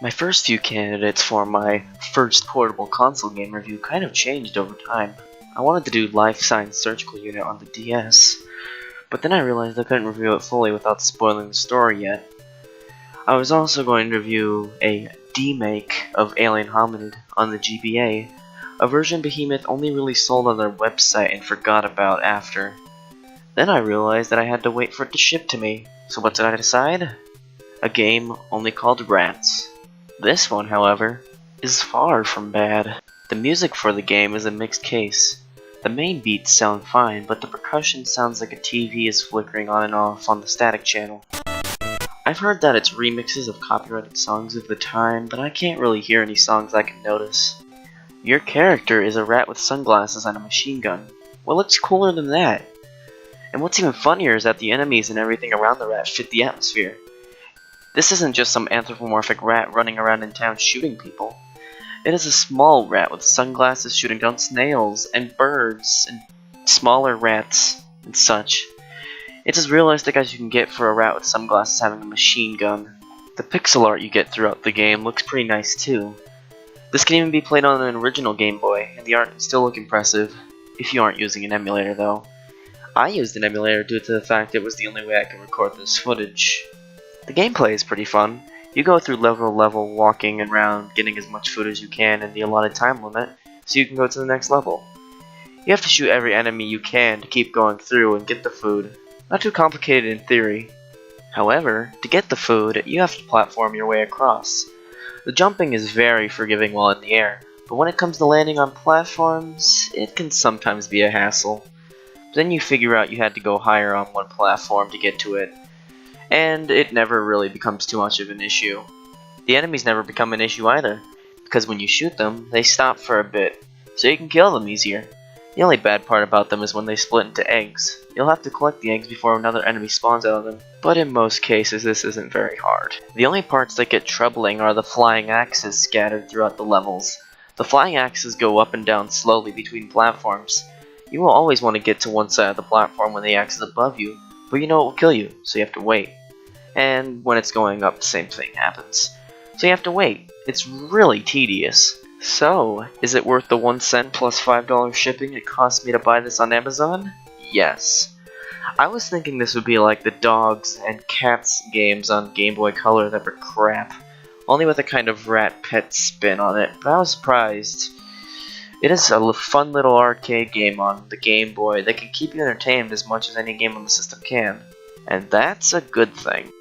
My first few candidates for my first portable console game review kind of changed over time. I wanted to do Life Science Surgical Unit on the DS, but then I realized I couldn't review it fully without spoiling the story yet. I was also going to review a demake of Alien Hominid on the GBA, a version Behemoth only really sold on their website and forgot about after. Then I realized that I had to wait for it to ship to me, so what did I decide? A game only called Rats. This one, however, is far from bad. The music for the game is a mixed case. The main beats sound fine, but the percussion sounds like a TV is flickering on and off on the static channel. I've heard that it's remixes of copyrighted songs of the time, but I can't really hear any songs I can notice. Your character is a rat with sunglasses and a machine gun. What looks cooler than that? And what's even funnier is that the enemies and everything around the rat fit the atmosphere. This isn't just some anthropomorphic rat running around in town shooting people. It is a small rat with sunglasses shooting down snails and birds and smaller rats and such. It's as realistic as you can get for a rat with sunglasses having a machine gun. The pixel art you get throughout the game looks pretty nice too. This can even be played on an original Game Boy, and the art can still look impressive, if you aren't using an emulator though. I used an emulator due to the fact it was the only way I could record this footage. The gameplay is pretty fun. You go through level to level, walking around, getting as much food as you can in the allotted time limit, so you can go to the next level. You have to shoot every enemy you can to keep going through and get the food. Not too complicated in theory. However, to get the food, you have to platform your way across. The jumping is very forgiving while in the air, but when it comes to landing on platforms, it can sometimes be a hassle. Then you figure out you had to go higher on one platform to get to it, and it never really becomes too much of an issue. The enemies never become an issue either, because when you shoot them, they stop for a bit, so you can kill them easier. The only bad part about them is when they split into eggs. You'll have to collect the eggs before another enemy spawns out of them, but in most cases this isn't very hard. The only parts that get troubling are the flying axes scattered throughout the levels. The flying axes go up and down slowly between platforms. You will always want to get to one side of the platform when the axe is above you, but you know it will kill you, so you have to wait. And when it's going up, the same thing happens. So you have to wait. It's really tedious. So, is it worth the 1 cent plus $5 shipping it cost me to buy this on Amazon? Yes. I was thinking this would be like the dogs and cats games on Game Boy Color that were crap, only with a kind of rat pet spin on it, but I was surprised. It is a fun little arcade game on the Game Boy that can keep you entertained as much as any game on the system can, and that's a good thing.